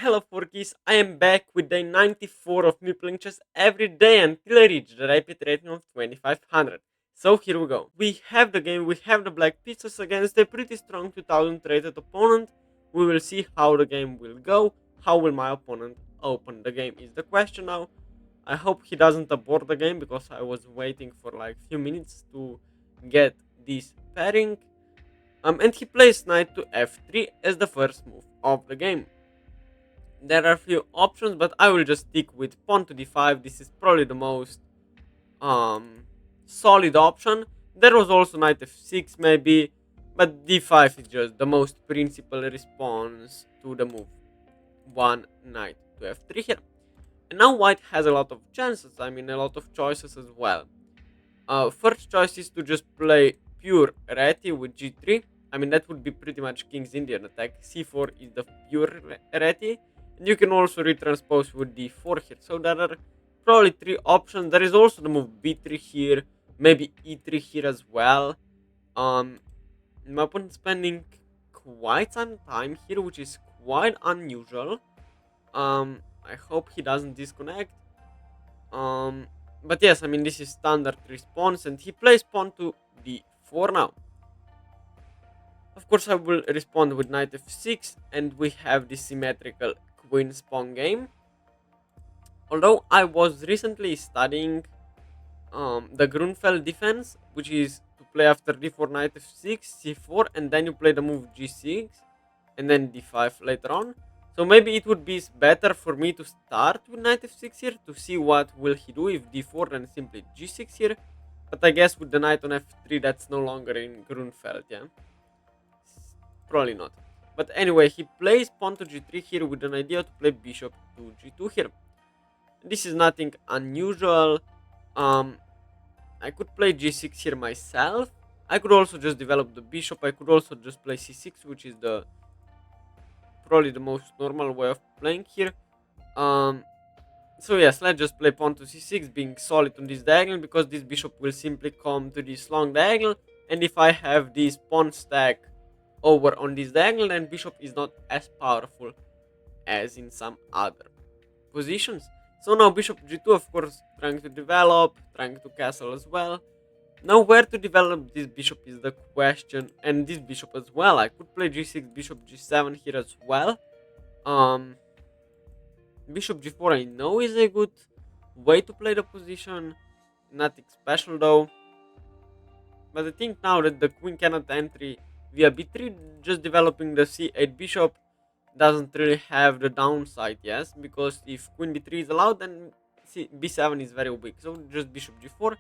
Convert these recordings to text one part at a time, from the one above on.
Hello Forkies, I am back with day 94 of me playing chess every day until I reach the rapid rating of 2500. So here we go. We have the game, we have the black pieces against a pretty strong 2000 rated opponent. We will see how the game will go. How will my opponent open the game is the question now. I hope he doesn't abort the game because I was waiting for like few minutes to get this pairing. And he plays knight to f3 as the first move of the game. There are a few options, but I will just stick with pawn to d5. This is probably the most um solid option. There was also knight f6 maybe, but d5 is just the most principal response to the move. One knight to f3 here. And now white has a lot of chances, I mean a lot of choices as well. First choice is to just play pure Reti with g3. I mean, that would be pretty much King's Indian attack. c4 is the pure Reti. And you can also retranspose with d4 here. So there are probably three options. There is also the move b3 here, maybe e3 here as well. Um, my opponent spending quite some time here, which is quite unusual. I hope he doesn't disconnect. Um, but yes, I mean this is standard response, and he plays pawn to d4 now. Of course, I will respond with knight f6, and we have this symmetrical queen pawn game. Although I was recently studying the Grunfeld defense, which is to play after d4, knight f6, c4, and then you play the move g6, and then d5 later on. So maybe it would be better for me to start with knight f6 here to see what will he do if d4 and simply g6 here. But I guess with the knight on f3 that's no longer in Grunfeld, yeah? Probably not. But anyway, he plays pawn to g3 here with an idea to play bishop to g2 here. This is nothing unusual. Um, I could play g6 here myself. I could also just develop the bishop. I could also just play c6, which is the probably the most normal way of playing here. Um, so yes, let's just play pawn to c6, being solid on this diagonal, because this bishop will simply come to this long diagonal, and if I have this pawn stack over on this diagonal, then bishop is not as powerful as in some other positions. So now bishop g2, of course, trying to develop, trying to castle as well. Now where to develop this bishop is the question, and this bishop as well. I could play g6, bishop g7 here as well. Um, Bishop g4 I know is a good way to play the position. Nothing special though. But I think now that the queen cannot enter via b3, just developing the c8 bishop doesn't really have the downside, yes? Because if queen b3 is allowed, then b7 is very weak. So just bishop g4.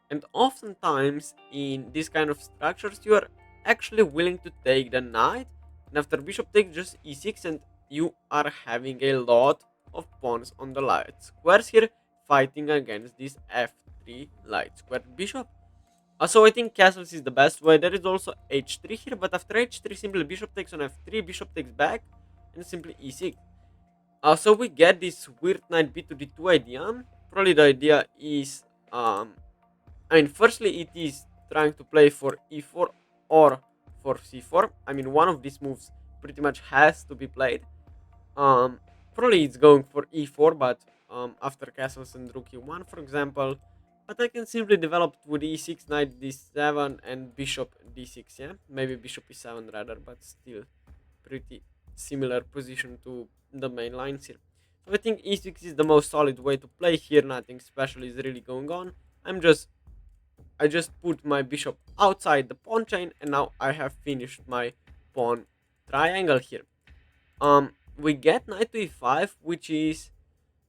And oftentimes in these kind of structures, you are actually willing to take the knight. And after bishop takes just e6, and you are having a lot of pawns on the light squares here, fighting against this f3 light square bishop. So I think castles is the best way. There is also h3 here, but after h3, simply bishop takes on f3, bishop takes back, and simply e6. So we get this weird knight b to d2 idea. Probably the idea is, I mean, firstly, it is trying to play for e4 or for c4. I mean, one of these moves pretty much has to be played. Um, Probably it's going for e4, but after castles and rook e1, for example. But I can simply develop with e6, knight d7, and bishop d6, yeah? Maybe bishop e7 rather, but still pretty similar position to the main lines here. So I think e6 is the most solid way to play here. Nothing special is really going on. I just put my bishop outside the pawn chain, and now I have finished my pawn triangle here. We get knight to e5, which is,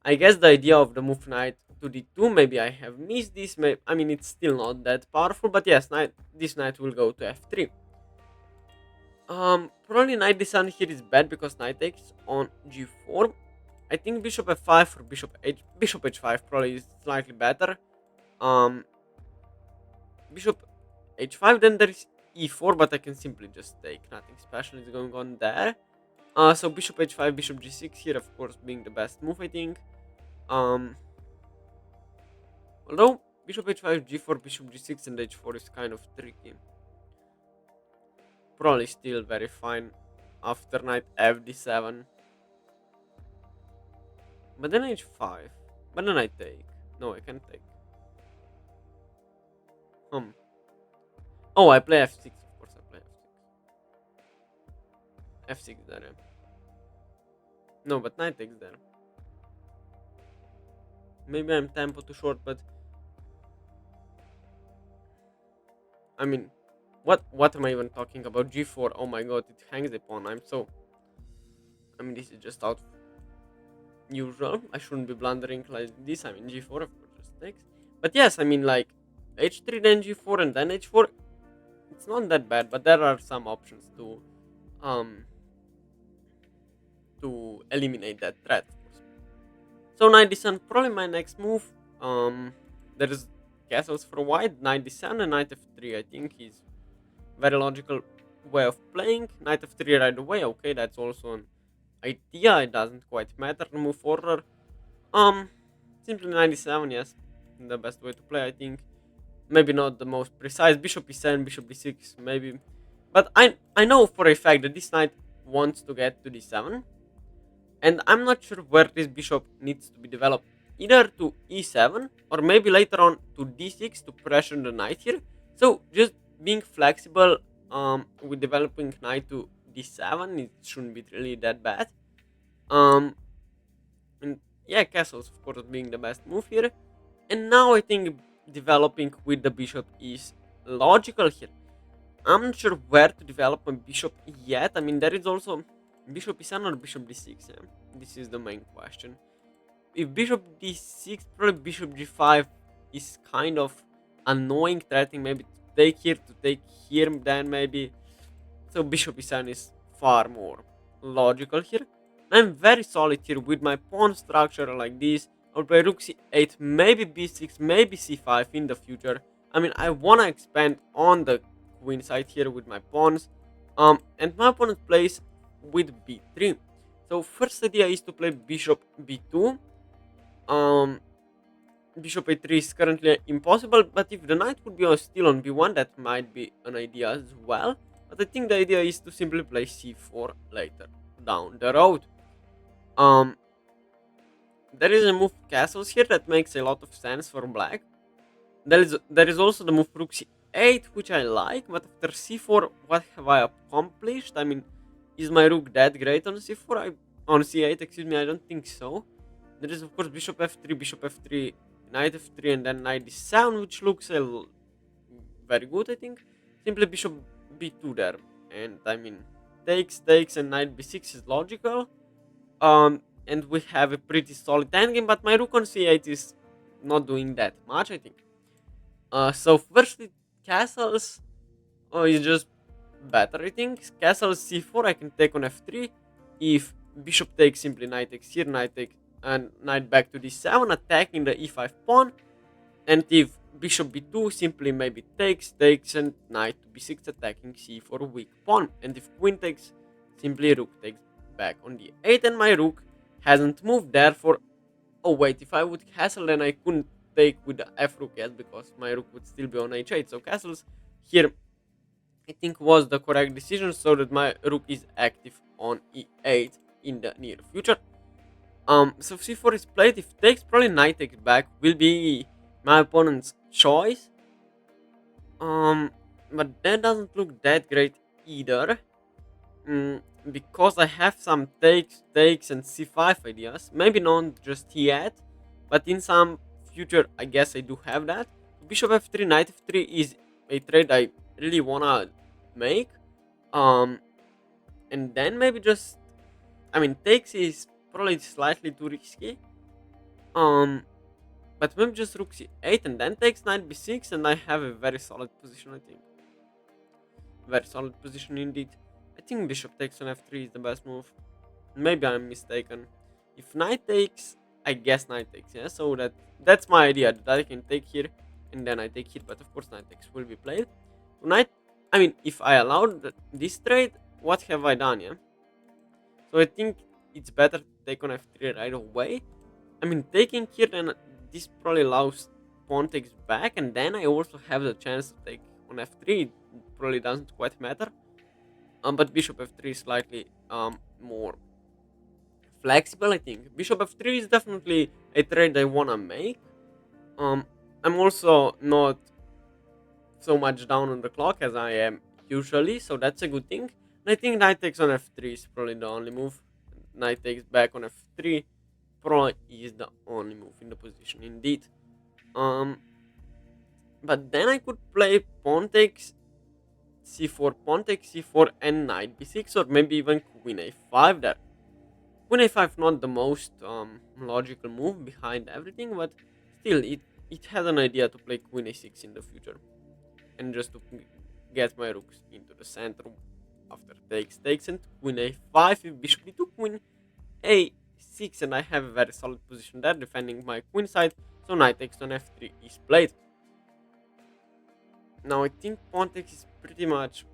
I guess, the idea of the move knight to d2. Maybe I have missed this. I mean, it's still not that powerful, but yes, this knight will go to f3. Probably knight d7 here is bad because knight takes on g4. I think bishop f5 or bishop h5 probably is slightly better. Um, Bishop h5, then there is e4, but I can simply just take. Nothing special is going on there. So bishop h5, bishop g6 here, of course, being the best move, I think. Um, Although bishop h5, g4, bishop g6, and h4 is kind of tricky. Probably still very fine after knight f d7. But then h5. But then I take. No, I can't take. Hmm. Oh, I play f6. Of course, I play f6. F6 there. Yeah. No, but knight takes there. Maybe I'm tempo too short, but I mean, what am I even talking about? G4. Oh my god, it hangs the pawn. I'm so. I mean, this is just out usual. I shouldn't be blundering like this. I mean, G4 of course just takes. But yes, I mean like H3 then G4 and then H4. It's not that bad, but there are some options um to eliminate that threat. Of course. So knight d7 probably my next move. There is castles for white. Knight d7 and knight f3. I think is very logical way of playing. Knight f3 right away. Okay, that's also an idea. It doesn't quite matter to move forward. Um, Simply 97, yes. The best way to play, I think. Maybe not the most precise. Bishop e7, bishop d6, maybe. But I know for a fact that this knight wants to get to d7. And I'm not sure where this bishop needs to be developed. Either to e7 or maybe later on to d6 to pressure the knight here. So just being flexible with developing knight to d7, it shouldn't be really that bad. Um, and yeah, castles of course being the best move here. And now I think developing with the bishop is logical here. I'm not sure where to develop a bishop yet. I mean, there is also bishop e7 or bishop d6. Yeah? This is the main question. If bishop d6, probably bishop g5 is kind of annoying, threatening maybe to take here, then maybe. So bishop e7 is far more logical here. I'm very solid here with my pawn structure like this. I'll play rook c8, maybe b6, maybe c5 in the future. I mean, I wanna expand on the queen side here with my pawns. And my opponent plays with b3. So first idea is to play bishop b2. Um, Bishop a3 is currently impossible, but if the knight would be still on b1, that might be an idea as well. But I think the idea is to simply play c4 later down the road. Um, there is a move castles here that makes a lot of sense for black. There is also the move rook c8, which I like, but after c4, what have I accomplished? I mean, is my rook that great on c4? On c8, excuse me, I don't think so. There is of course bishop f3, knight f3, and then knight d7, which looks very good, I think. Simply bishop b2 there, and I mean takes, and knight b6 is logical. And we have a pretty solid endgame, but my rook on c8 is not doing that much, I think. So firstly, castles is just better, I think. Castle c4, I can take on f3. If bishop takes, simply knight takes here, knight takes, and knight back to d7, attacking the e5 pawn. And if bishop b2, simply maybe takes, and knight to b6, attacking c4 weak pawn. And if queen takes, simply rook takes back on d8, and my rook hasn't moved. Therefore, oh wait, if I would castle, then I couldn't take with the f rook yet because my rook would still be on h8. So castles here, I think, was the correct decision, so that my rook is active on e8 in the near future. So c4 is played. If takes, probably knight takes back will be my opponent's choice. But that doesn't look that great either. Because I have some takes, and c5 ideas. Maybe not just yet, but in some future, I guess I do have that. Bishop f3, knight f3 is a trade I really wanna make. Um, and then maybe just, I mean, takes is probably slightly too risky. Um, but maybe just rook c8 and then takes knight b6, and I have a very solid position, I think. Very solid position indeed. I think bishop takes on f3 is the best move. Maybe I'm mistaken. If knight takes, I guess knight takes, yeah? So that's my idea, that I can take here, and then I take here, but of course knight takes will be played. Knight, I mean, if I allowed this trade, what have I done, yeah? So I think it's better to take on f3 right away. I mean, taking here, then this probably allows pawn takes back, and then I also have the chance to take on f3. It probably doesn't quite matter. But bishop f3 is slightly more flexible, I think. Bishop f3 is definitely a trade I wanna make. Um, I'm also not so much down on the clock as I am usually, so that's a good thing. And I think knight takes on f3 is probably the only move. Knight takes back on f3 probably is the only move in the position, indeed. Um, but then I could play pawn takes c4, pawn takes c4, and knight b6, or maybe even queen a5 there. Queen a5 not the most logical move behind everything, but still it has an idea to play queen a6 in the future, and just to get my rooks into the center after takes and queen a5 with bishop d2, queen a6, and I have a very solid position there defending my queen side, so knight takes on f3 is played. Now I think pawn takes is pretty much,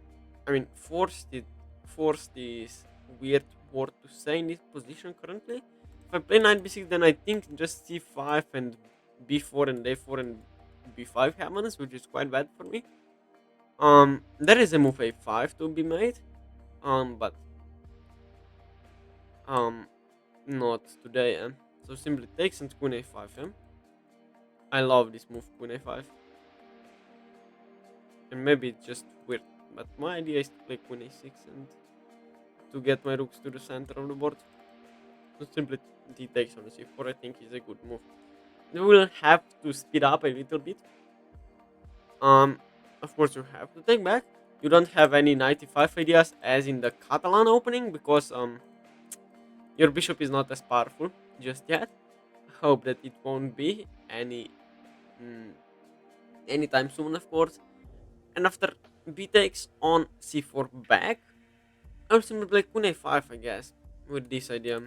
I mean, forced is weird word to say in this position currently. If I play knight b6, then I think just c5 and b4 and a4 and b5 happens, which is quite bad for me. There is a move a5 to be made, but um, not today. So simply takes and queen a5. I love this move, queen a5, and maybe it's just weird, but my idea is to play queen a6 and to get my rooks to the center of the board. So simply d takes on c4, I think is a good move. We will have to speed up a little bit. Of course you have to take back. You don't have any 95 ideas as in the Catalan opening because your bishop is not as powerful just yet. I hope that it won't be mm, anytime soon, of course. And after b takes on c4 back, I'm simply play queen a5, I guess, with this idea.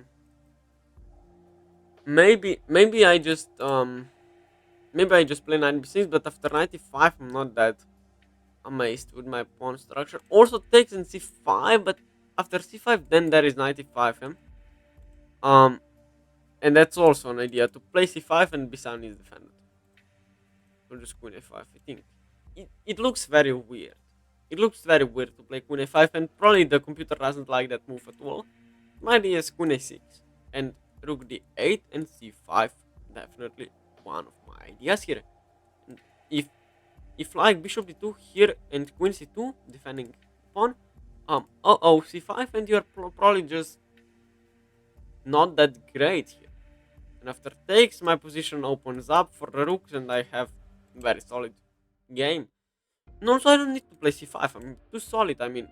Maybe I just play knight b6, but after knight e5 I'm not that amazed with my pawn structure. Also takes in c5, but after c5 then there is knight e5. Um, and that's also an idea to play c5 and b7 is defended. So just queen a5. I think it looks very weird. It looks very weird to play queen a5, and probably the computer doesn't like that move at all. My idea is queen a6 and rook d8 and c5. Definitely one of my ideas here. And if like bishop d2 here and queen c2 defending pawn, c5, and you're probably just not that great here. And after takes, my position opens up for the rooks, and I have very solid game. And also, I don't need to play c5. I'm too solid. I mean,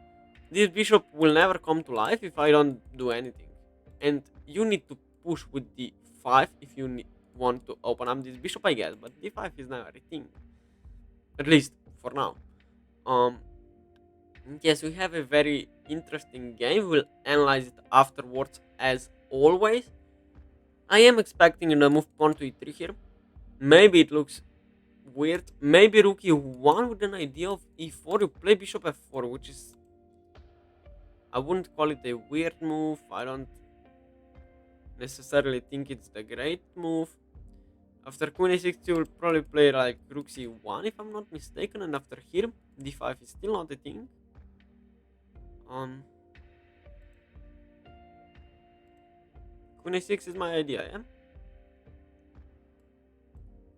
this bishop will never come to life if I don't do anything. And you need to push with d5 if you want to open up this bishop, I guess. But d5 is never a thing. At least for now. Um, yes, we have a very interesting game. We'll analyze it afterwards as always. I am expecting a move pawn to e3 here. Maybe it looks weird. Maybe rook e1 with an idea of e4. You play bishop f4, which is... I wouldn't call it a weird move. I don't necessarily think it's the great move. After queen a6, you will probably play like rook c1 if I'm not mistaken. And after here, d5 is still not a thing. Queen a6 is my idea, yeah?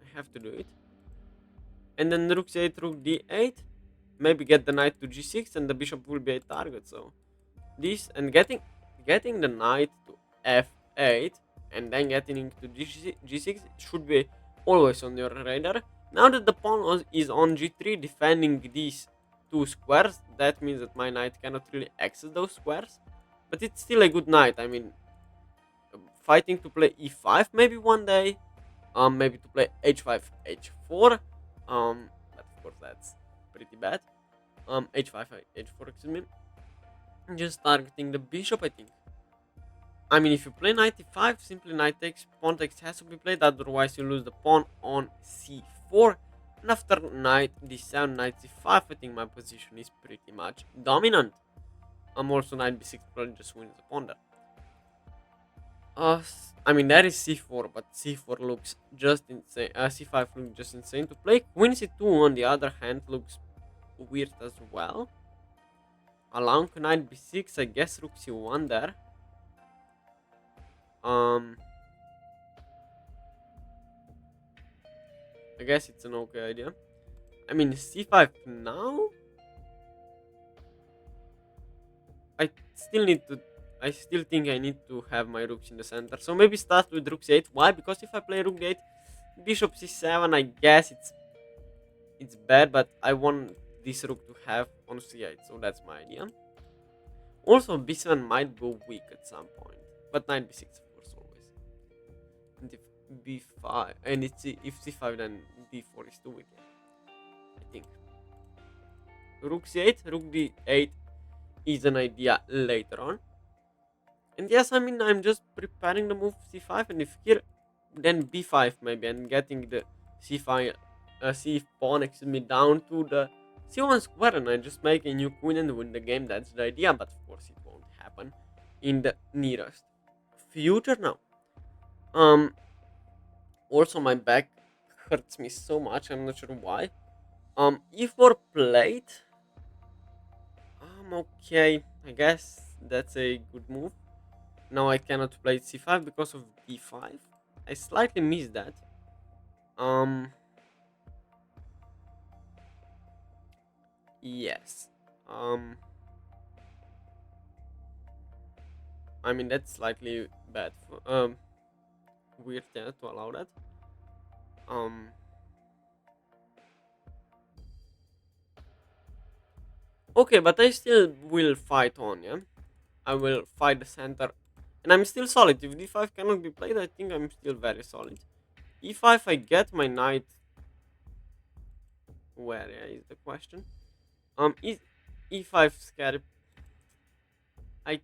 I have to do it. And then rook c8, rook d8. Maybe get the knight to g6 and the bishop will be a target. So this and getting the knight to f8 and then getting into g6 should be always on your radar. Now that the pawn is on g3 defending these two squares, that means that my knight cannot really access those squares. But it's still a good knight. I mean, fighting to play e5 maybe one day. Maybe to play h5, h4. But of course that's pretty bad. H5, h4, excuse me. Just targeting the bishop, I think. I mean, if you play knight e5, simply knight takes, pawn takes has to be played, otherwise you lose the pawn on c4. And after knight d7, knight c5, I think my position is pretty much dominant. I'm also knight b6 probably just wins the pawn there. I mean, that is c4, but c4 looks just insane. C5 looks just insane to play. Queen c2, on the other hand, looks weird as well. Allowing knight b6, I guess rook c1 there. Um, I guess it's an okay idea. I mean, c5 now. I still need to. I still think I need to have my rooks in the center. So maybe start with rook c8. Why? Because if I play rook d8, bishop c7, I guess it's bad, but I want this rook to have on c8. So that's my idea. Also, b7 might go weak at some point, but knight b6 of course always. And if b5 and if c5, then d4 is too weak. I think rook c8, rook d8 is an idea later on. And yes, I mean, I'm just preparing the move c5, and if here, then b5 maybe, and getting the c5, c pawn, excuse me, down to the c1 square, and I just make a new queen and win the game. That's the idea, but of course it won't happen in the nearest future now. Um, Also my back hurts me so much. I'm not sure why. E4 played. Okay. I guess that's a good move. Now I cannot play c5 because of d5. I slightly missed that. Um, yes. Um, I mean that's slightly bad. Weird, yeah, to allow that. Um, okay, but I still will fight on, yeah. I will fight the center, and I'm still solid. If d5 cannot be played, I think I'm still very solid. E5, I get my knight. Where, yeah, is the question? Is E5 scary? I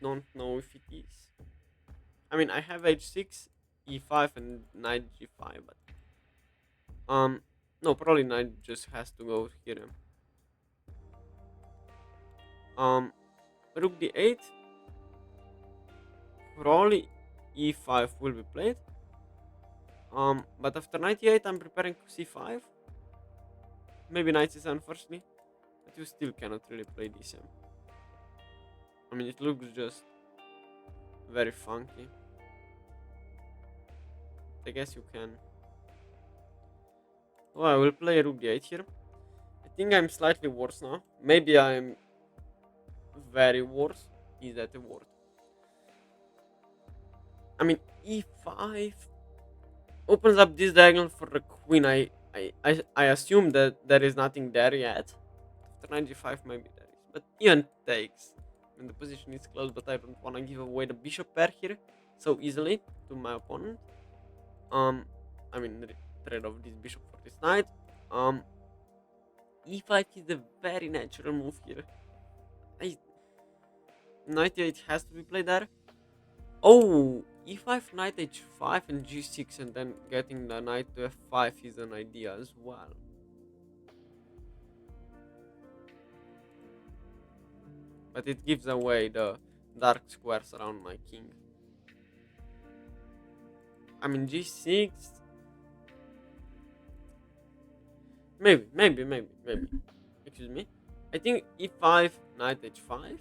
don't know if it is. I mean, I have H6, E5, and knight G5, but no, probably knight just has to go here. Rook D8, probably E5 will be played. But after knight E8, I'm preparing C5. Maybe knight C7 firstly, but you still cannot really play this. I mean, it looks just very funky. I guess you can. Oh, I will play rook d8 here. I think I'm slightly worse now. Maybe I'm very worse. Is that a word? I mean, e5 opens up this diagonal for the queen. I assume that there is nothing there yet. After knight g5, maybe there is. But even takes. And the position is close, but I don't want to give away the bishop pair here so easily to my opponent. Um, I mean, trade off this bishop for this knight. Um, e5 is a very natural move here. I Knight e8 has to be played there. Oh, e5, knight h5, and g6, and then getting the knight to f5 is an idea as well. But it gives away the dark squares around my king. I mean, g6. Maybe. Excuse me. I think e5, knight h5,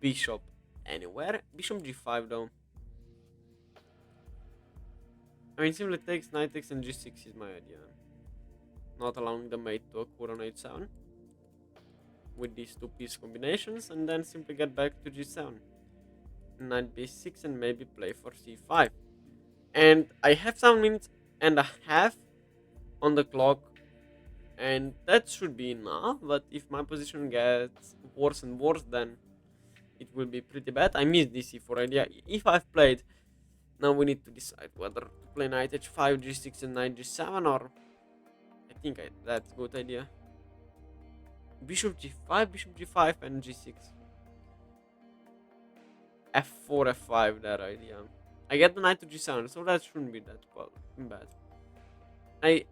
bishop anywhere. Bishop g5 though. I mean, simply takes knight takes and g6 is my idea. Not allowing the mate to occur on h7 with these two piece combinations, and then simply get back to g7. Knight b6 and maybe play for c5. And I have 7 minutes and a half on the clock, and that should be enough. But if my position gets worse and worse, then it will be pretty bad. I missed this e4 idea. If I've played, now we need to decide whether to play knight h5, g6, and knight g7, or I think that's a good idea. Bishop g5, and g6. f4, f5, that idea. I get the knight to g7, so that shouldn't be that bad.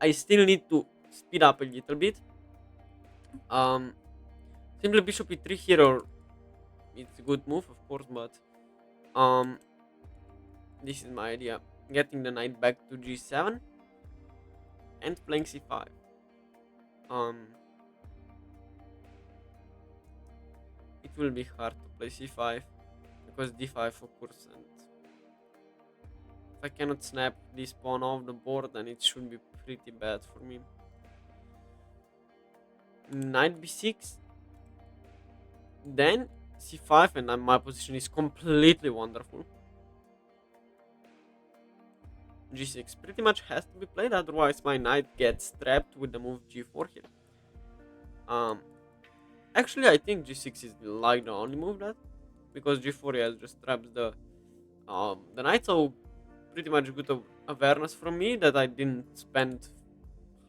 I still need to speed up a little bit. Simply bishop e3 here, or it's a good move, of course, but this is my idea: getting the knight back to g7 and playing c5. It will be hard to play c5 because d5 of course, and I cannot snap this pawn off the board, then it should be pretty bad for me. Knight b6, then c5, and then my position is completely wonderful. g6 pretty much has to be played, otherwise my knight gets trapped with the move g4 here. Actually, I think g6 is like the only move that, because g4 yeah, just traps the knight. So pretty much good awareness from me that I didn't spend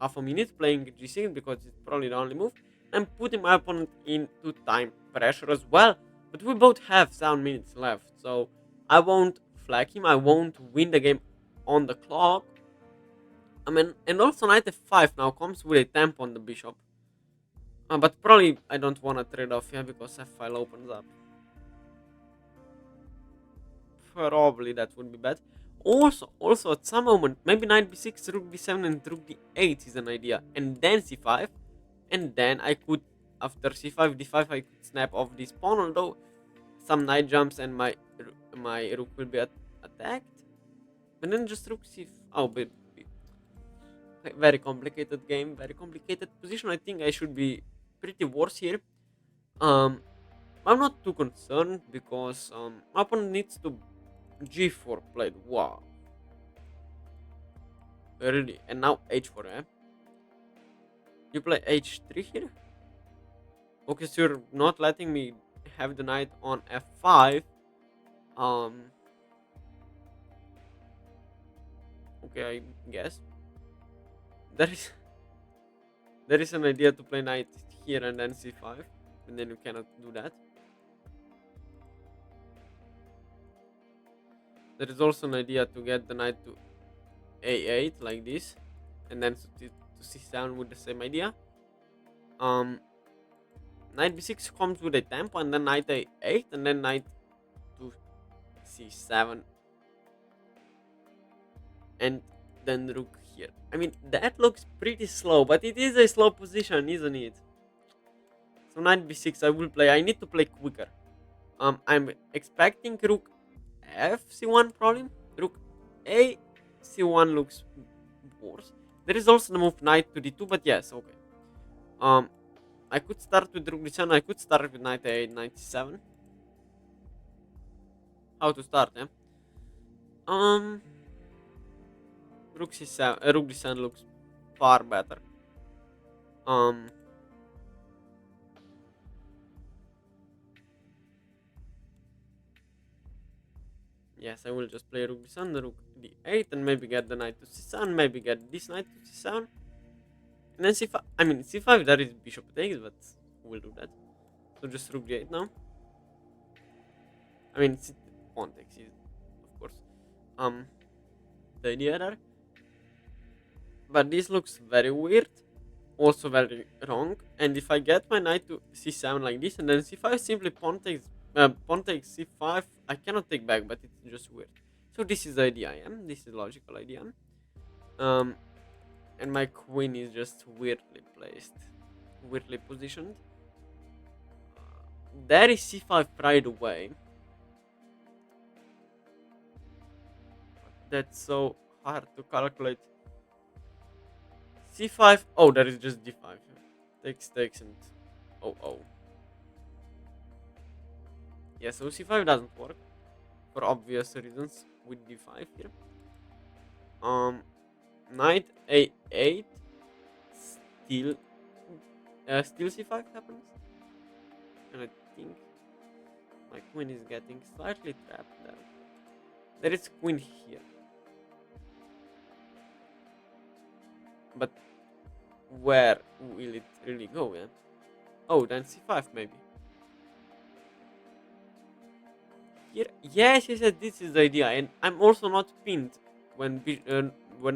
half a minute playing g6 because it's probably the only move. I'm putting my opponent into time pressure as well, but we both have 7 minutes left, so I won't flag him. I won't win the game on the clock. I mean, and also knight f5 now comes with a tempo on the bishop. But probably I don't want to trade off here because f5 opens up. Probably that would be bad. Also at some moment, maybe knight b6, rook b7, and rook d8 is an idea, and then c5, and then I could, after c5 d5, I could snap off this pawn. Although some knight jumps and my rook will be attacked, and then just rook c. Oh, but very complicated game, very complicated position. I think I should be pretty worse here. Um, I'm not too concerned because my opponent needs to g4 played. Wow, really? And now h4, eh? You play h3 here? Okay, so you're not letting me have the knight on f5. Um, okay, I guess there is there is an idea to play knight here and then c5, and then you cannot do that. There is also an idea to get the knight to a8 like this, and then to c7 with the same idea. Knight b6 comes with a tempo, and then knight a8, and then knight to c7, and then rook here. I mean, that looks pretty slow, but it is a slow position, isn't it? So knight b6 I will play. I need to play quicker. I'm expecting rook f c1 probably. Rook a c1 looks worse. There is also the move knight to d2, but yes, okay. I could start with rook d7. I could start with knight a8, knight c7. How to start, eh? Rook c7, rook d7 looks far better. Yes, I will just play rook d7, rook d8, and maybe get the knight to c7, maybe get this knight to c7, and then c5. I mean, c5 there is bishop takes, but we'll do that. So just rook d8 now. I mean, pawn takes is, of course, the idea there. But this looks very weird, also very wrong. And if I get my knight to c7 like this, and then c5 simply pawn takes c5, I cannot take back, but it's just weird. So this is the idea, yeah? This is logical idea. And my queen is just weirdly placed, weirdly positioned. There is c5 right away. That's so hard to calculate. c5. Oh, there is just d5. Takes and oh. Yeah, so c5 doesn't work for obvious reasons with d5 here. Knight a8 still still c5 happens, and I think my queen is getting slightly trapped there. There is queen here, but where will it really go? Yeah. Oh, then c5 maybe. Here, yes, this is the idea, and I'm also not pinned when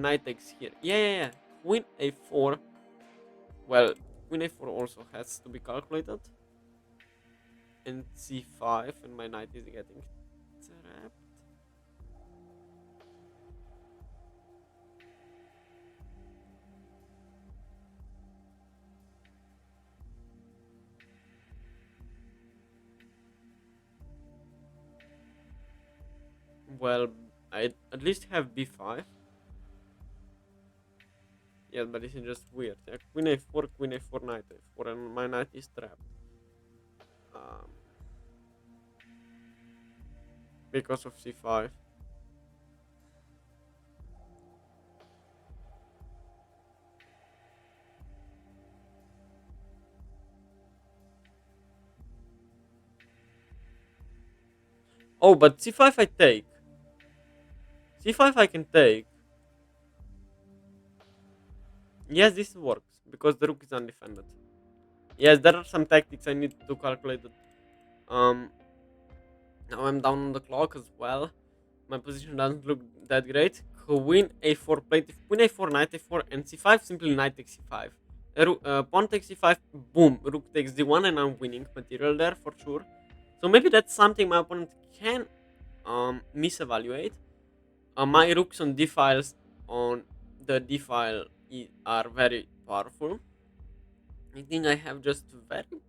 knight takes here. Yeah. Queen a4. Well, queen a4 also has to be calculated, and c5, and my knight is getting trapped. Well, I at least have b5. Yeah, but this is just weird. Yeah, queen a4, queen a4, knight a4, and my knight is trapped. Um, because of c5. Oh, but c5 I take. c5 I can take. Yes, this works because the rook is undefended. Yes, there are some tactics I need to calculate. Um, Now I'm down on the clock as well. My position doesn't look that great. Queen a4 plate, queen a4, knight a4, and c5. Simply knight takes c5. Pawn takes c5. Boom, rook takes d1, and I'm winning material there for sure. So maybe that's something my opponent can misevaluate. My rooks on d files on the d file are very powerful. I think I have just very.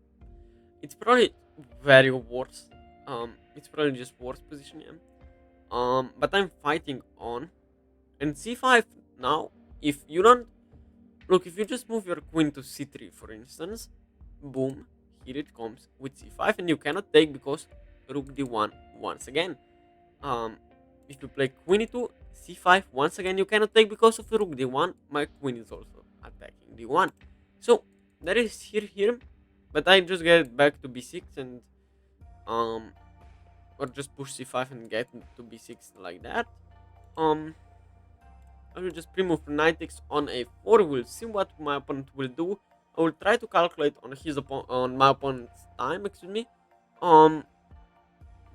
It's probably very worse. It's probably just worse position. Yeah. But I'm fighting on. And c5 now, if you don't look, if you just move your queen to c3, for instance, boom, here it comes with c5, and you cannot take because rook d1 once again. Um, if you play queen e2, c5 once again you cannot take because of rook d1. My queen is also attacking d1. So that is here, but I just get back to b6 and um, or just push c5 and get to b6 like that. Um, I will just pre-move knight takes on a4. We'll see what my opponent will do. I will try to calculate on my opponent's time. Excuse me. Um,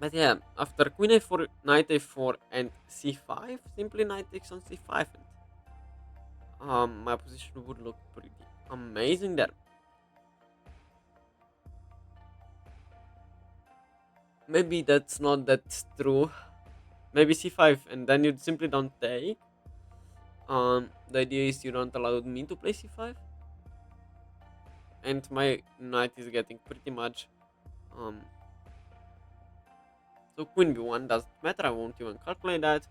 but yeah, after queen a4, knight a4, and c5, simply knight takes on c5, and my position would look pretty amazing there. Maybe that's not that true. Maybe c5, and then you simply don't take. The idea is you don't allow me to play c5, and my knight is getting pretty much um. So queen b1 doesn't matter. I won't even calculate that.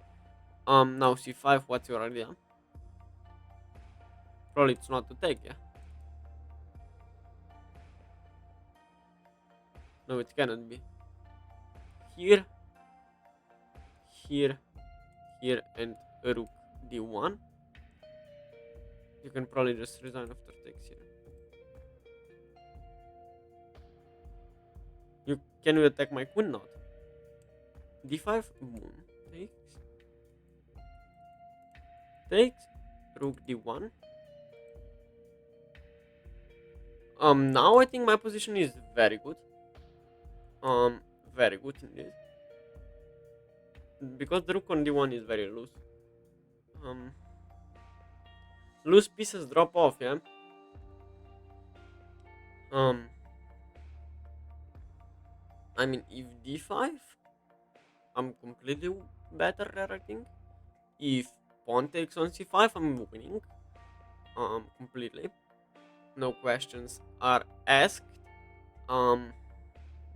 Now c5. What's your idea? Probably it's not to take. Yeah. No, it cannot be. Here, here, here, and rook d1. You can probably just resign after takes here. Can you attack my queen? Not. d5. Boom. Takes. Rook d1. Now I think my position is very good. Very good indeed. Because the rook on d1 is very loose. Um, Loose pieces drop off, yeah. Um, I mean, if d5, I'm completely better there, I think. If pawn takes on c5, I'm winning. Completely. No questions are asked. Um,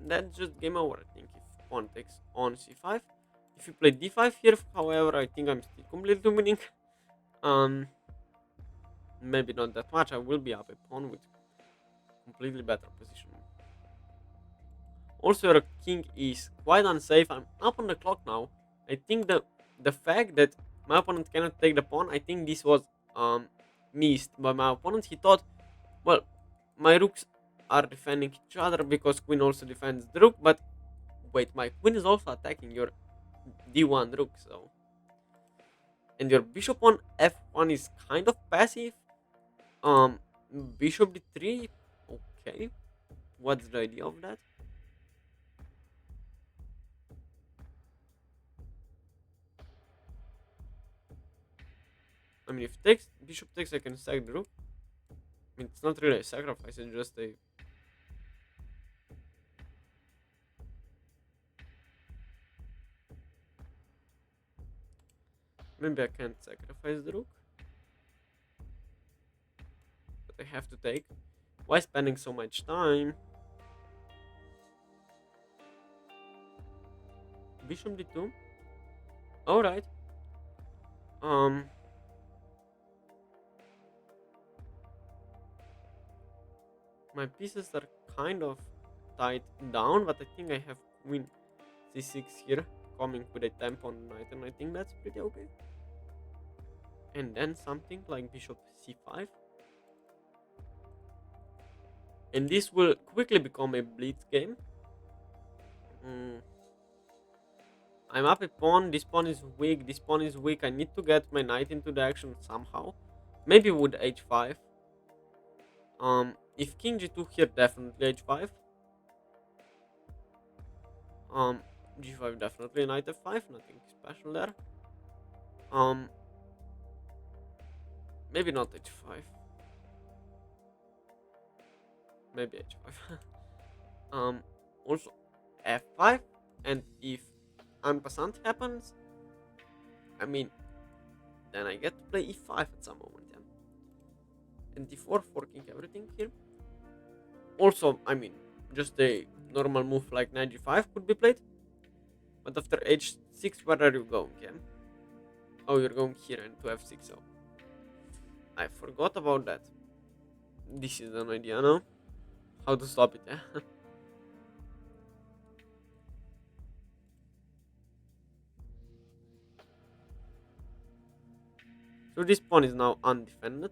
that's just game over, I think, if pawn takes on c5. If you play d5 here, however, I think I'm still completely winning. Um, Maybe not that much. I will be up a pawn with completely better position. Also, your king is quite unsafe. I'm up on the clock now. I think the fact that my opponent cannot take the pawn, I think this was missed by my opponent. He thought, well, my rooks are defending each other because queen also defends the rook, but wait, my queen is also attacking your d1 rook, so. And your bishop on f1 is kind of passive. Um, Bishop d3, okay. What's the idea of that? I mean, if takes bishop takes, I can sack the rook. I mean, it's not really a sacrifice; it's just a. Maybe I can't sacrifice the rook, but I have to take. Why spending so much time? Bishop d2. Alright. Um, my pieces are kind of tied down, but I think I have queen c6 here, coming with a tempo on knight, and I think that's pretty okay. And then something like bishop c5. And this will quickly become a blitz game. Mm, I'm up a pawn, this pawn is weak, this pawn is weak, I need to get my knight into the action somehow. Maybe with h5. If king g2 here, definitely h5. Um, g5 definitely knight f5, nothing special there. Um, maybe not h5. Maybe h5. Also f5, and if en passant happens, I mean, then I get to play e5 at some moment, yeah. And d4, forking everything here. Also, I mean, just a normal move like knight g5 could be played. But after h6, where are you going, yeah? Oh, you're going here and to f6, so I forgot about that. This is an idea now. How to stop it, yeah? So this pawn is now undefended.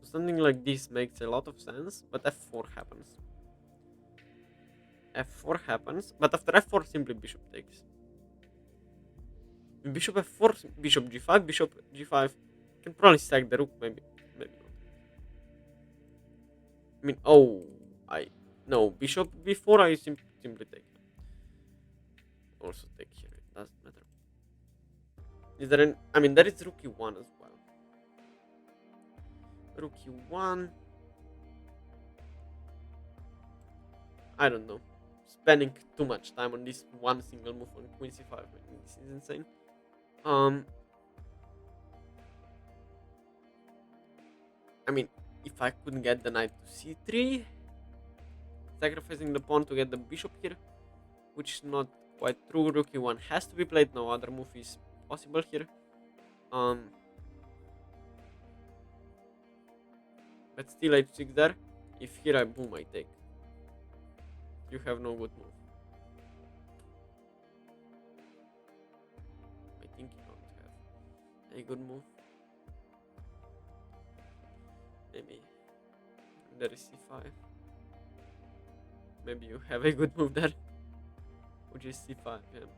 So something like this makes a lot of sense, but f4 happens. F4 happens, but after f4 simply bishop takes. Bishop f4, bishop g5, bishop g5. Can probably sack the rook, maybe. Maybe not. I mean, oh, I... No, bishop b4 I simply take. Also take here, it doesn't matter. Is there an... I mean, there is rook e1 as well. Rook e1... I don't know. Spending too much time on this one single move on queen c5. I mean, this is insane. I mean, if I couldn't get the knight to c3, sacrificing the pawn to get the bishop here, which is not quite true. Rook e1 has to be played. No other move is possible here. But still h6 there. If here I boom, I take. You have no good move. I think you don't have a good move. Maybe there is c5. Maybe you have a good move there, which is c5. Yeah.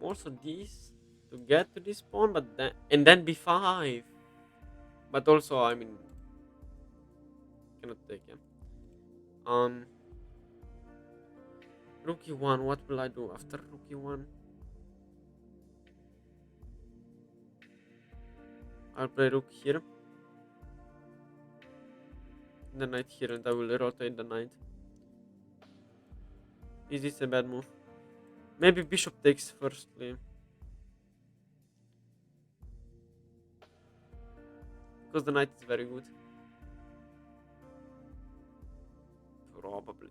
Also this to get to this pawn, but then and then b5. But also, I mean, cannot take him. Rook e1. What will I do after rook e1? I'll play rook here. The knight here, and I will rotate the knight. Is this a bad move? Maybe bishop takes firstly. Because the knight is very good. Probably.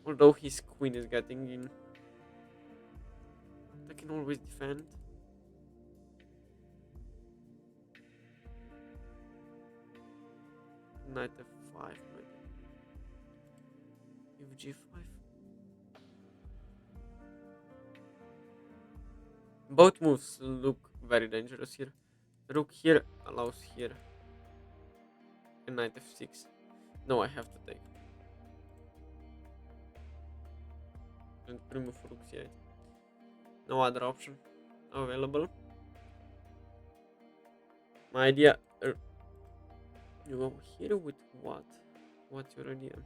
Although his queen is getting in. I can always defend. Knight f5 maybe. If g5. Both moves look very dangerous here. Rook here allows here. And knight f6. No, I have to take. And remove rook c8. No other option available. My idea. You go here with what? What's your idea?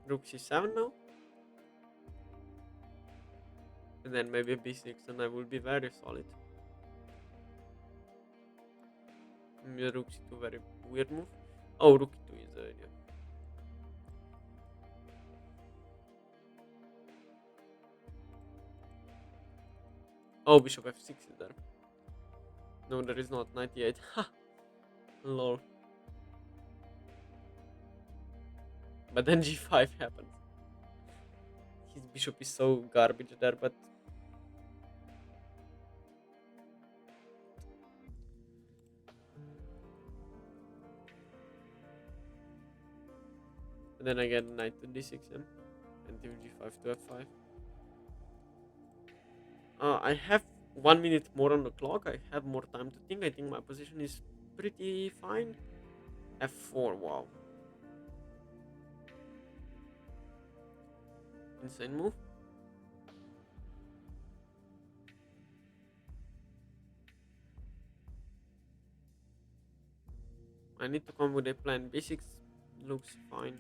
Rook c7 now? And then maybe b6 and I will be very solid. Rook c2, very weird move. Oh, rook e2 is the idea. Oh, bishop f6 is there. No, there is not. 98. Lol. But then g5 happens. His bishop is so garbage there, but then I get knight to d6 and if g5 to f5. I have 1 minute more on the clock. I have more time to think. I think my position is pretty fine. f4, wow. Insane move. I need to come with a plan. Basics looks fine.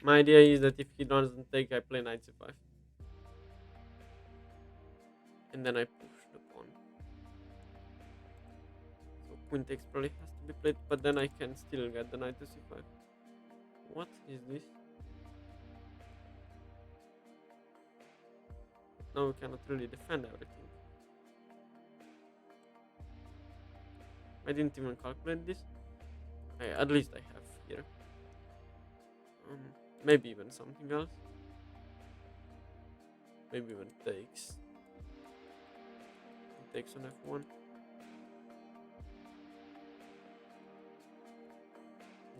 My idea is that if he doesn't take, I play knight c5. And then I push the pawn. So queen takes probably has to be played, but then I can still get the knight to c5. What is this? Now we cannot really defend everything. I didn't even calculate this. At least I have here. Maybe even something else. Maybe even takes. It takes on f1.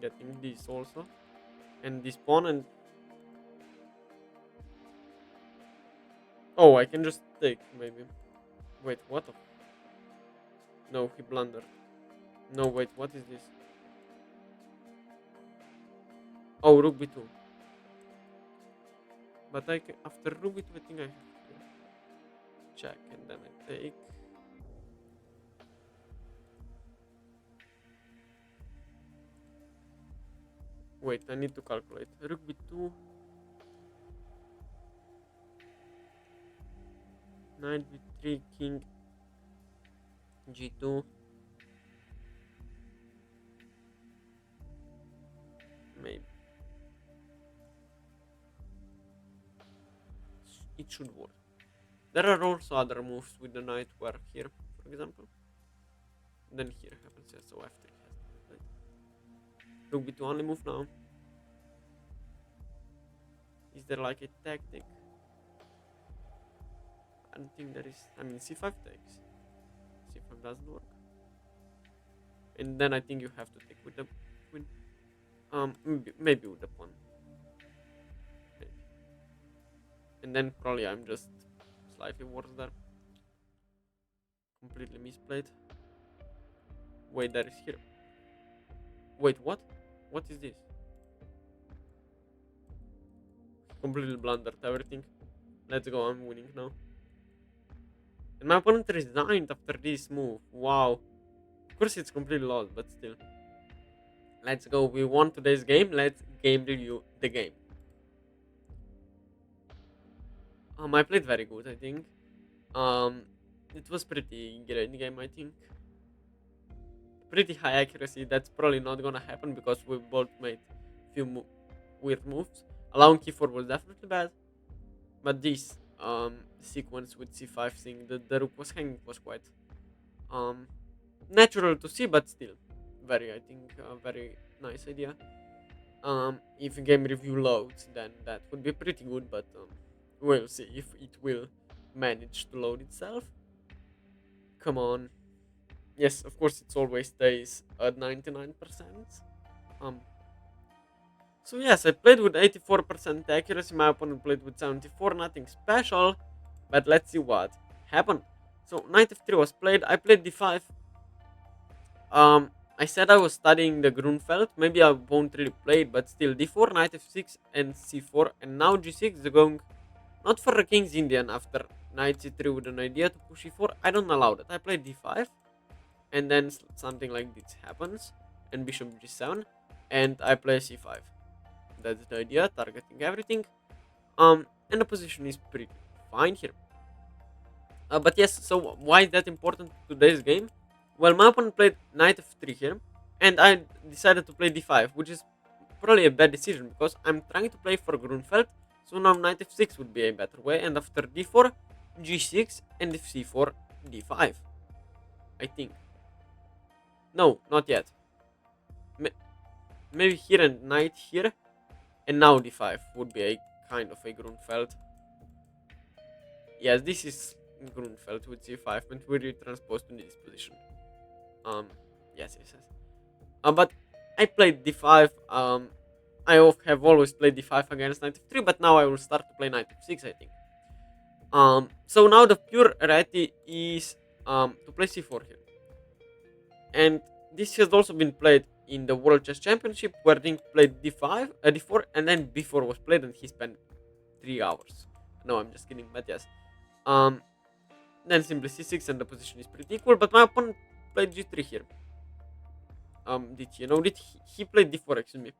Getting this also. And this pawn and... Oh, I can just take, maybe. Wait, what? No, he blundered. No, wait, what is this? Oh, rook b2. But after rook b2, I think I have to check and then I take. Wait, I need to calculate. Rook b2. Knight b3, king g2. Maybe. It should work. There are also other moves with the knight where here, for example. Then here happens, yeah, so after it has to be played. Rook b2 only move now. Is there like a tactic? I don't think there is. I mean, c5 takes. c5 doesn't work. And then I think you have to take with the queen. Maybe with the pawn. Maybe. And then probably I'm just slightly worse there. Completely misplayed. Wait, there is here. Wait, what? What is this? Completely blundered everything. Let's go, I'm winning now. And my opponent resigned after this move. Wow. Of course it's completely lost, but still. Let's go. We won today's game. Let's game review the game. I played very good, I think. It was pretty great game, I think. Pretty high accuracy. That's probably not gonna happen because we both made few weird moves. Allowing e4 was definitely bad, but this sequence with c5 thing, the rook was hanging, was quite natural to see, but still very, I think, very nice idea. If game review loads, then that would be pretty good, but we'll see if it will manage to load itself. Come on. Yes, of course, it always stays at 99%. So yes, I played with 84% accuracy. My opponent played with 74, nothing special. But let's see what happened. So knight f3 was played. I played d5. I said I was studying the Grunfeld. Maybe I won't really play it, but still d4, knight f6, and c4, and now g6 is going not for a king's Indian after knight c3 with an idea to push e4. I don't allow that. I play d5, and then something like this happens, and bishop g7, and I play c5. That's the idea, targeting everything. And the position is pretty fine here. But yes, so why is that important to today's game? Well, my opponent played knight f3 here, and I decided to play d5, which is probably a bad decision because I'm trying to play for Grunfeld, so now knight f6 would be a better way, and after d4, g6, and if c4, d5. I think. No, not yet. M- Maybe here and knight here, and now d5 would be a kind of a Grunfeld. Yes, this is Grunfeld with c5, and we retranspose to this position. Um, yes. But I played d5. Have always played d5 against knight f3, but now I will start to play knight f6, I think. So now the pure Reti is to play c4 here, and this has also been played in the World Chess Championship, where Dink played d5, d4, and then b4 was played, and he spent 3 hours. No, I'm just kidding, but yes. Um, then simply c6, and the position is pretty equal. But my opponent played g3 here. Did he played d4? Excuse me.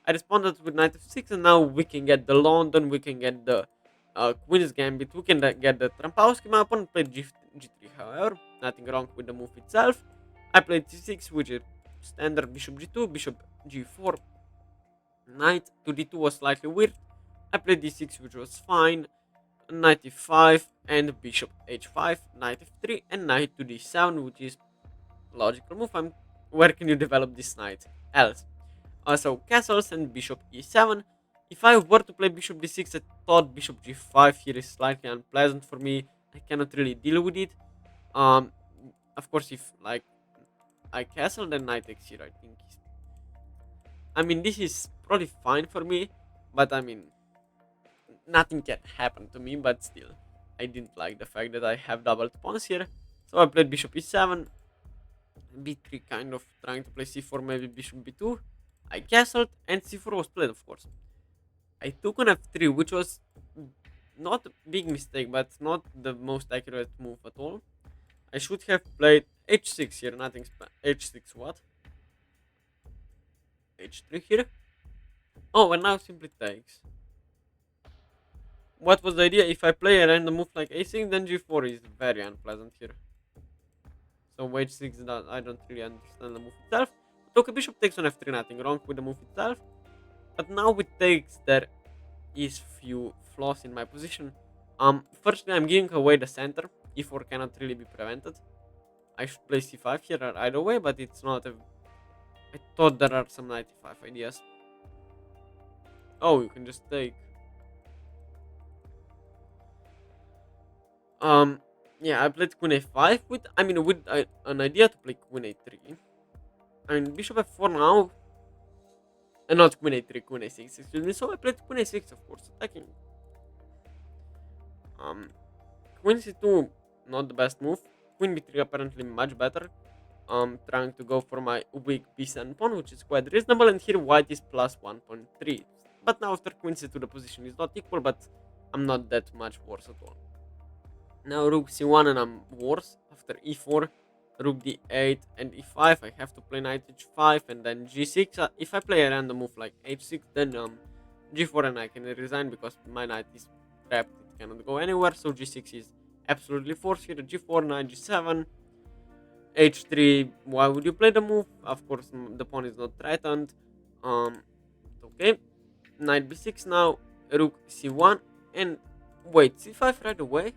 I responded with knight f6, and now we can get the London, we can get the Queen's Gambit, we can get the Trampowski. My opponent played g3, however, nothing wrong with the move itself. I played c6, which is standard bishop g2, bishop g4, knight to d2 was slightly weird. I played d6, which was fine, knight e5, and bishop h5, knight f3, and knight to d7, which is logical move. Where can you develop this knight else? Also, castles and bishop e7. If I were to play bishop d6, I thought bishop g5 here is slightly unpleasant for me. I cannot really deal with it. Um, of course, if like I castle, then knight takes here. I mean, this is probably fine for me, but I mean, nothing can happen to me. But still, I didn't like the fact that I have doubled pawns here, so I played bishop e7, b3, kind of trying to play c4, maybe bishop b2. I castled, and c4 was played, of course. I took on f3, which was not a big mistake, but not the most accurate move at all. I should have played h6 here, nothing h6 what? h3 here? Oh, and now simply takes. What was the idea? If I play a random move like a6, then g4 is very unpleasant here. So h6, I don't really understand the move itself. But okay, bishop takes on f3, nothing wrong with the move itself. But now with takes, there is few flaws in my position. Firstly, I'm giving away the center. e4 cannot really be prevented. I should play c5 here either way, but it's not a... I thought there are some knight e5 ideas. Oh, you can just take. Um, yeah, I played queen a5 with an idea to play queen a3. I mean, bishop f4 now, and not queen a3, queen a6, excuse me. So I played queen a6, of course, attacking. Um, Queen c2, not the best move. Queen b3 apparently much better. Trying to go for my weak b7 pawn, which is quite reasonable, and here white is plus 1.3. But now after queen c2 the position is not equal, but I'm not that much worse at all. Now rook c1 and I'm worse. After e4, rook d8 and e5, I have to play knight h5 and then g6. If I play a random move like h6, then g4 and I can resign because my knight is trapped, it cannot go anywhere, so g6 is absolutely forced here. G4, knight g7, h3, why would you play the move? Of course, the pawn is not threatened. Okay, knight b6 now, rook c1, and wait, c5 right away?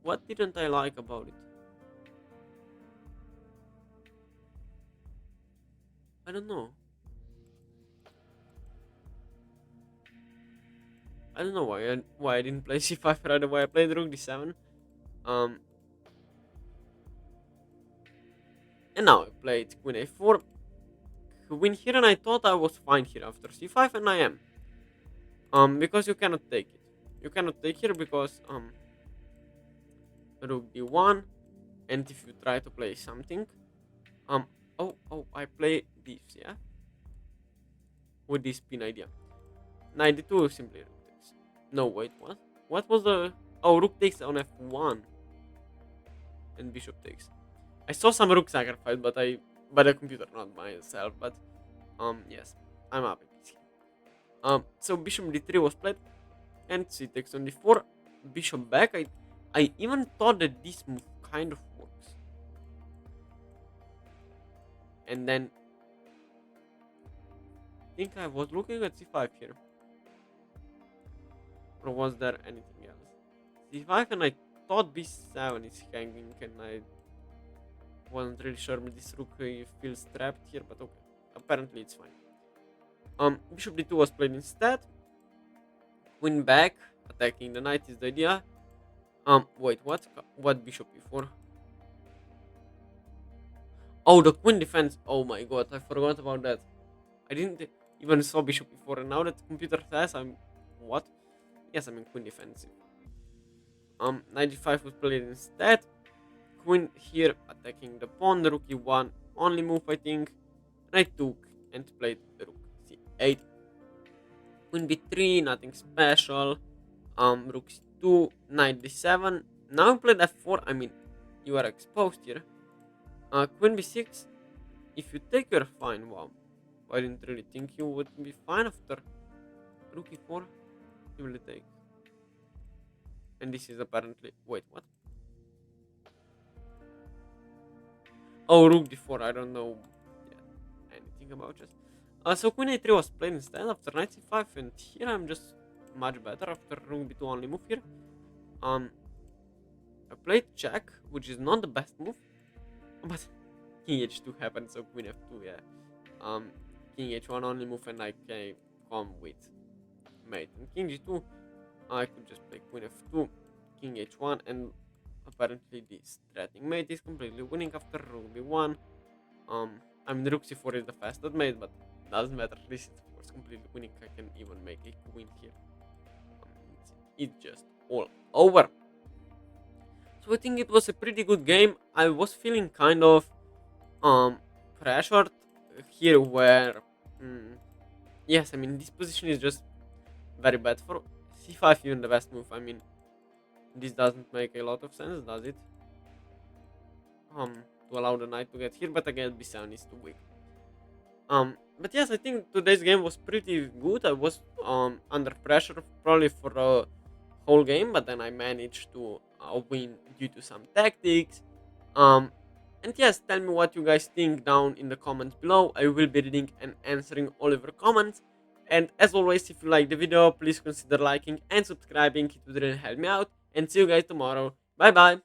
What didn't I like about it? I don't know. I don't know why I didn't play c5 right away. I played rook d7. Um, and now I played queen a4. Queen here, and I thought I was fine here after c5, and I am. Because you cannot take it. You cannot take here because rook d1, and if you try to play something, um, I play this, yeah, with this pin idea. Knight d2 simply rook takes. No, wait, what? What was the? Oh, rook takes on f1, and bishop takes. I saw some rook sacrifice, but by the computer, not myself. But yes, I'm up at this. So bishop d3 was played, and c takes on d4, bishop back. I even thought that this move kind of works, and then I think I was looking at c5 here, or was there anything else? c5, and I thought b7 is hanging, and I wasn't really sure this rook feels trapped here, but okay, apparently it's fine. Bishop d2 was played instead. Queen back, attacking the knight is the idea. Wait, what? What bishop e4? Oh, the queen defense. Oh my god, I forgot about that. I didn't even saw bishop e4, and now that the computer says I'm what? Yes, I'm in queen defensive. Knight g5 was played instead. Queen here attacking the pawn. The rook e1 only move, I think. And I took and played the rook c8. Queen b3, nothing special. Rook c2, knight d7. Now I played f4. I mean, you are exposed here. Queen b6. If you take, you're fine. Wow. I didn't really think you would be fine after rook e4. You will take. And this is apparently. Wait, what? Oh, rook d4. I don't know anything about chess. So queen a3 was played instead after knight c5, and here I'm just much better after rook b2 only move here. I played check, which is not the best move, but king h2 happened, so queen f2, yeah. King h1 only move, and I can come with mate. And king g2, I could just play queen f2, king h1, and apparently this threatening mate is completely winning after rook b1. I mean, rook c4 is the fastest mate, but doesn't matter. This is of course completely winning. I can even make a queen here. It's just all over. So I think it was a pretty good game. I was feeling kind of pressured here, where yes, I mean this position is just very bad for c5. Even the best move. I mean, this doesn't make a lot of sense, does it? To allow the knight to get here, but again b7 is too weak. But yes, I think today's game was pretty good. I was under pressure probably for the whole game, but then I managed to win due to some tactics. And yes, tell me what you guys think down in the comments below. I will be reading and answering all of your comments. And as always, if you like the video, please consider liking and subscribing. It would really help me out. And see you guys tomorrow. Bye bye.